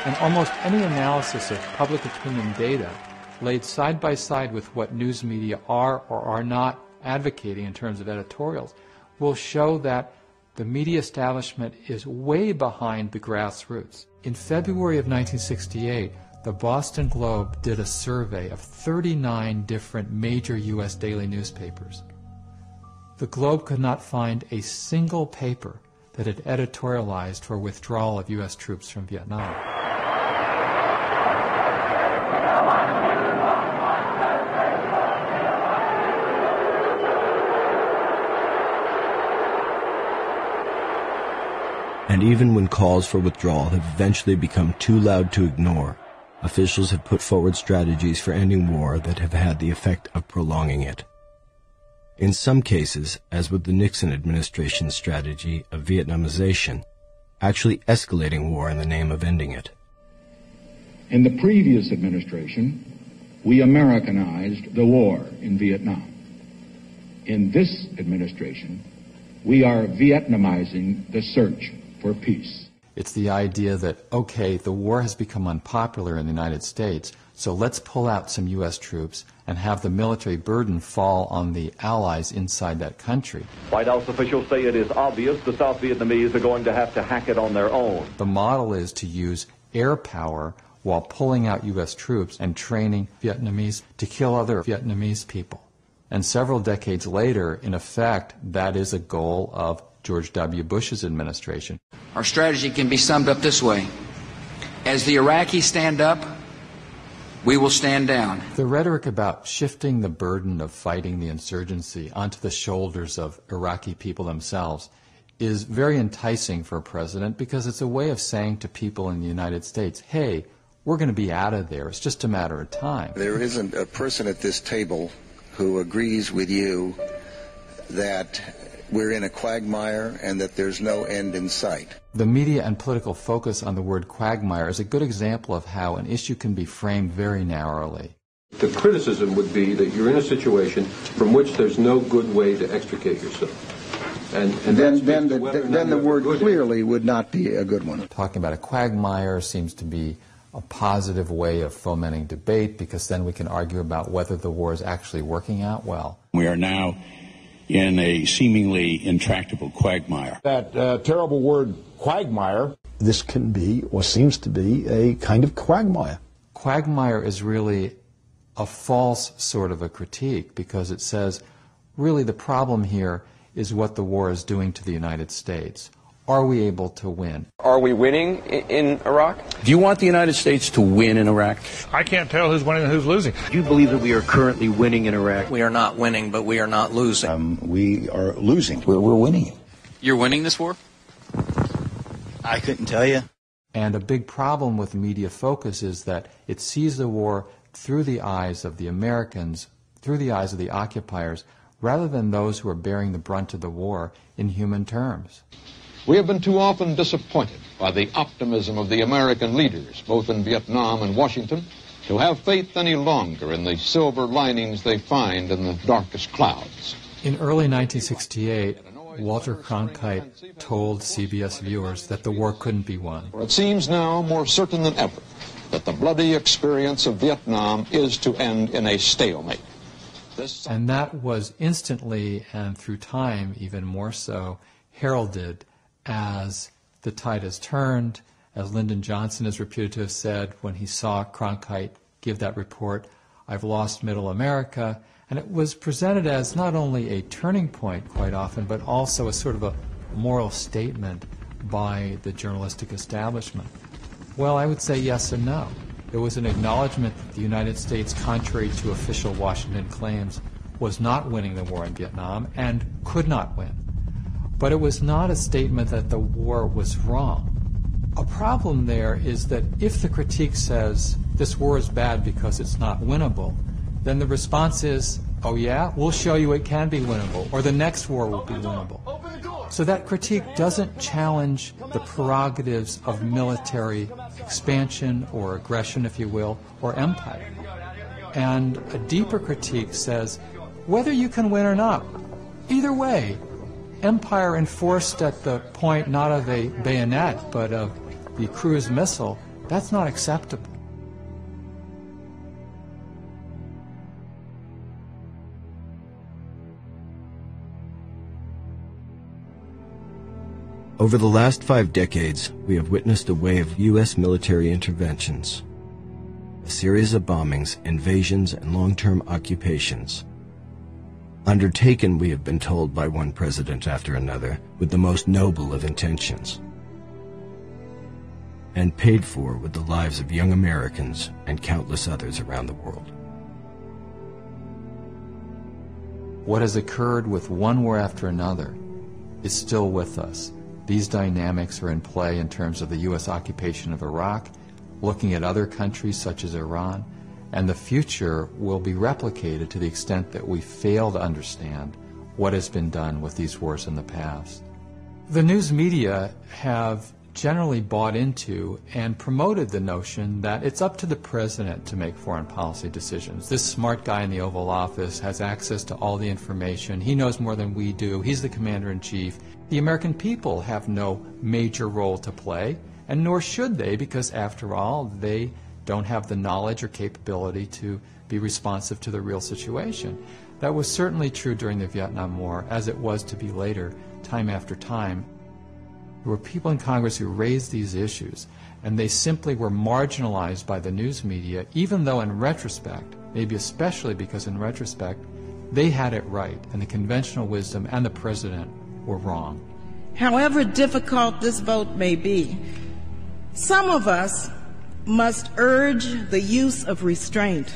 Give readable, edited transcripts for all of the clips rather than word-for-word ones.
And almost any analysis of public opinion data laid side by side with what news media are or are not advocating in terms of editorials will show that the media establishment is way behind the grassroots. In February of 1968, the Boston Globe did a survey of 39 different major U.S. daily newspapers. The Globe could not find a single paper that had editorialized for withdrawal of U.S. troops from Vietnam. And even when calls for withdrawal have eventually become too loud to ignore, officials have put forward strategies for ending war that have had the effect of prolonging it. In some cases, as with the Nixon administration's strategy of Vietnamization, actually escalating war in the name of ending it. In the previous administration, we Americanized the war in Vietnam. In this administration, we are Vietnamizing the search for peace. It's the idea that, okay, the war has become unpopular in the United States, so let's pull out some U.S. troops and have the military burden fall on the allies inside that country. White House officials say it is obvious the South Vietnamese are going to have to hack it on their own. The model is to use air power while pulling out U.S. troops and training Vietnamese to kill other Vietnamese people. And several decades later, in effect, that is a goal of George W. Bush's administration. Our strategy can be summed up this way. As the Iraqis stand up, we will stand down. The rhetoric about shifting the burden of fighting the insurgency onto the shoulders of Iraqi people themselves is very enticing for a president because it's a way of saying to people in the United States, hey, we're going to be out of there. It's just a matter of time. There isn't a person at this table who agrees with you that we're in a quagmire and that there's no end in sight. The media and political focus on the word quagmire is a good example of how an issue can be framed very narrowly. The criticism would be that you're in a situation from which there's no good way to extricate yourself. And then the word clearly would not be a good one. Talking about a quagmire seems to be a positive way of fomenting debate because then we can argue about whether the war is actually working out well. We are now in a seemingly intractable quagmire. That terrible word quagmire. This can be, or seems to be, a kind of quagmire. Quagmire is really a false sort of a critique because it says, really the problem here is what the war is doing to the United States. Are we able to win? Are we winning in Iraq? Do you want the United States to win in Iraq? I can't tell who's winning and who's losing. Do you believe that we are currently winning in Iraq? We are not winning, but we are not losing. We are losing. We're winning. You're winning this war? I couldn't tell you. And a big problem with media focus is that it sees the war through the eyes of the Americans, through the eyes of the occupiers, rather than those who are bearing the brunt of the war in human terms. We have been too often disappointed by the optimism of the American leaders, both in Vietnam and Washington, to have faith any longer in the silver linings they find in the darkest clouds. In early 1968, Walter Cronkite told CBS viewers that the war couldn't be won. It seems now more certain than ever that the bloody experience of Vietnam is to end in a stalemate. And that was instantly, and through time even more so, heralded as the tide has turned, as Lyndon Johnson is reputed to have said when he saw Cronkite give that report, I've lost middle America. And it was presented as not only a turning point quite often, but also a sort of a moral statement by the journalistic establishment. Well, I would say yes and no. There was an acknowledgement that the United States, contrary to official Washington claims, was not winning the war in Vietnam and could not win. But it was not a statement that the war was wrong. A problem there is that if the critique says this war is bad because it's not winnable, then the response is, oh yeah, we'll show you it can be winnable, or the next war will be winnable. So that critique doesn't challenge the prerogatives of military expansion or aggression, if you will, or empire. And a deeper critique says, whether you can win or not, either way, empire enforced at the point not of a bayonet, but of the cruise missile, That's not acceptable. Over the last 5 decades, we have witnessed a wave of U.S. military interventions, a series of bombings, invasions, and long-term occupations. Undertaken, we have been told by one president after another, with the most noble of intentions, and paid for with the lives of young Americans and countless others around the world. What has occurred with one war after another is still with us. These dynamics are in play in terms of the U.S. occupation of Iraq, looking at other countries such as Iran, and the future will be replicated to the extent that we fail to understand what has been done with these wars in the past. The news media have generally bought into and promoted the notion that it's up to the president to make foreign policy decisions. This smart guy in the Oval Office has access to all the information. He knows more than we do. He's the commander-in-chief. The American people have no major role to play, and nor should they, because after all, they don't have the knowledge or capability to be responsive to the real situation. That was certainly true during the Vietnam War, as it was to be later, time after time. There were people in Congress who raised these issues, and they simply were marginalized by the news media, even though in retrospect, maybe especially because in retrospect, they had it right, and the conventional wisdom and the president were wrong. However difficult this vote may be, some of us must urge the use of restraint.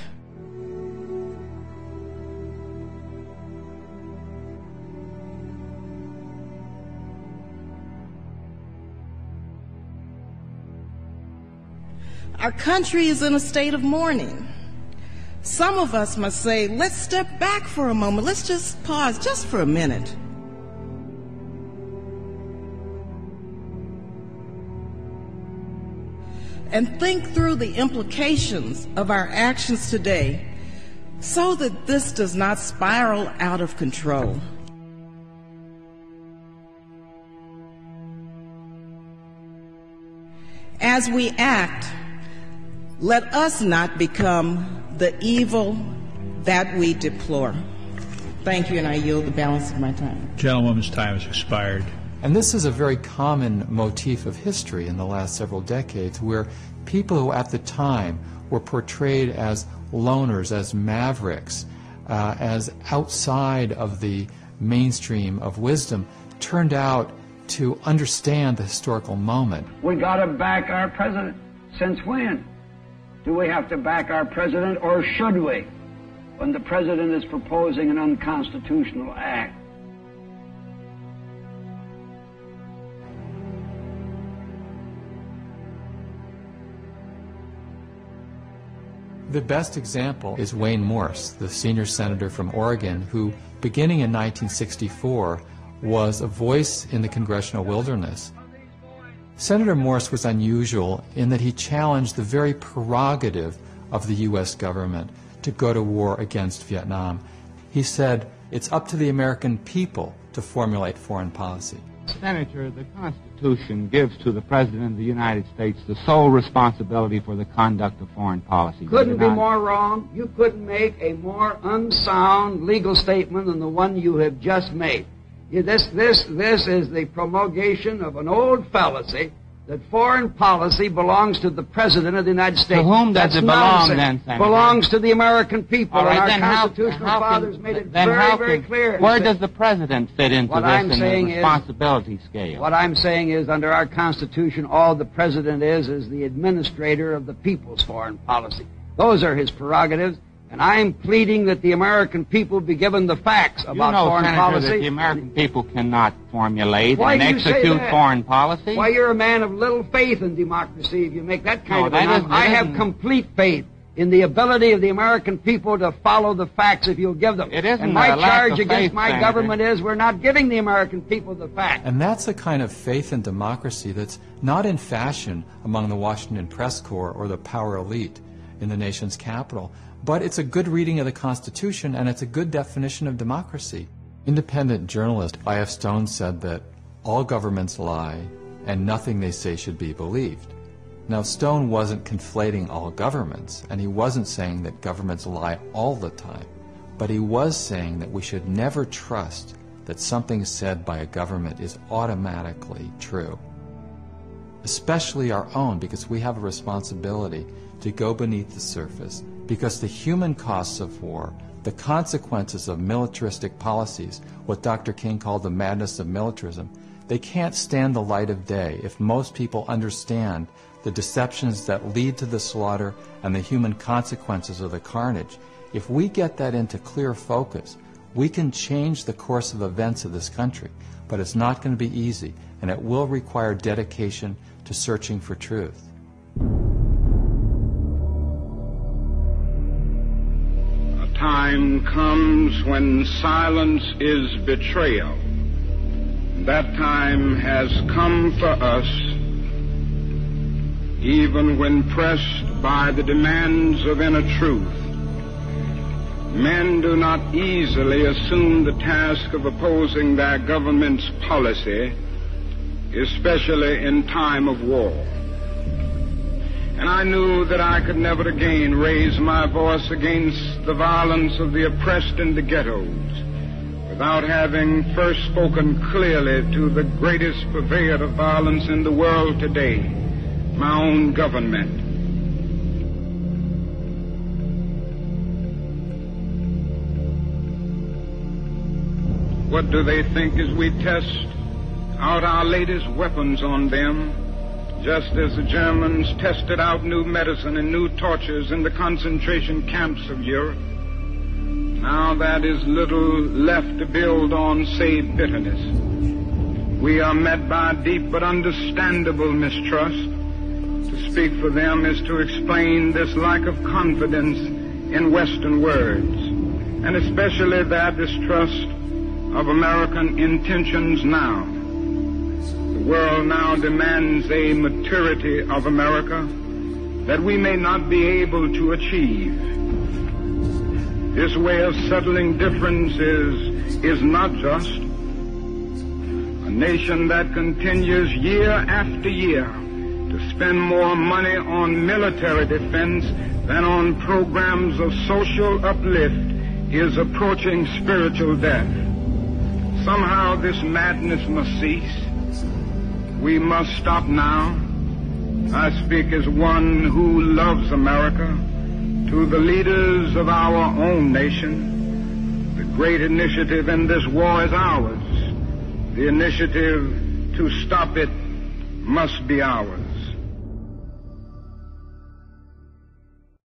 Our country is in a state of mourning. Some of us must say, let's step back for a moment. Let's just pause just for a minute. And think through the implications of our actions today so that this does not spiral out of control. As we act, let us not become the evil that we deplore. Thank you, and I yield the balance of my time. Gentlewoman's time has expired. And this is a very common motif of history in the last several decades, where people who at the time were portrayed as loners, as mavericks, as outside of the mainstream of wisdom, turned out to understand the historical moment. We got to back our president. Since when? Do we have to back our president, or should we, when the president is proposing an unconstitutional act? The best example is Wayne Morse, the senior senator from Oregon, who, beginning in 1964, was a voice in the congressional wilderness. Senator Morse was unusual in that he challenged the very prerogative of the U.S. government to go to war against Vietnam. He said, it's up to the American people to formulate foreign policy. Senator, the Constitution gives to the President of the United States the sole responsibility for the conduct of foreign policy. Couldn't be more wrong. You couldn't make a more unsound legal statement than the one you have just made. This is the promulgation of an old fallacy that foreign policy belongs to the President of the United States. To whom does it belong, then, Senator? Belongs to the American people. All right, and our constitutional fathers made it very clear. Where does the President fit into this in the responsibility scale? What I'm saying is, under our Constitution, all the President is the administrator of the people's foreign policy. Those are his prerogatives. And I'm pleading that the American people be given the facts about foreign Senator, policy. That the American people cannot formulate and execute foreign policy? Why, you're a man of little faith in democracy if you make that kind of announcement. I have complete faith in the ability of the American people to follow the facts if you'll give them. It isn't and my charge against faith, my Senator. Government is we're not giving the American people the facts. And that's the kind of faith in democracy that's not in fashion among the Washington press corps or the power elite in the nation's capital. But it's a good reading of the Constitution, and it's a good definition of democracy. Independent journalist I.F. Stone said that all governments lie, and nothing they say should be believed. Now, Stone wasn't conflating all governments, and he wasn't saying that governments lie all the time, but he was saying that we should never trust that something said by a government is automatically true. Especially our own, because we have a responsibility to go beneath the surface, because the human costs of war, the consequences of militaristic policies, what Dr. King called the madness of militarism, they can't stand the light of day if most people understand the deceptions that lead to the slaughter and the human consequences of the carnage. If we get that into clear focus, we can change the course of events of this country, but it's not going to be easy, and it will require dedication to searching for truth. A time comes when silence is betrayal. That time has come for us, even when pressed by the demands of inner truth. Men do not easily assume the task of opposing their government's policy, especially in time of war. And I knew that I could never again raise my voice against the violence of the oppressed in the ghettos without having first spoken clearly to the greatest purveyor of violence in the world today, my own government. What do they think as we test out our latest weapons on them, just as the Germans tested out new medicine and new tortures in the concentration camps of Europe? Now that is little left to build on save bitterness. We are met by deep but understandable mistrust. To speak for them is to explain this lack of confidence in Western words, and especially their distrust of American intentions now. The world now demands a maturity of America that we may not be able to achieve. This way of settling differences is not just. A nation that continues year after year to spend more money on military defense than on programs of social uplift is approaching spiritual death. Somehow this madness must cease. We must stop now. I speak as one who loves America. To the leaders of our own nation, the great initiative in this war is ours. The initiative to stop it must be ours.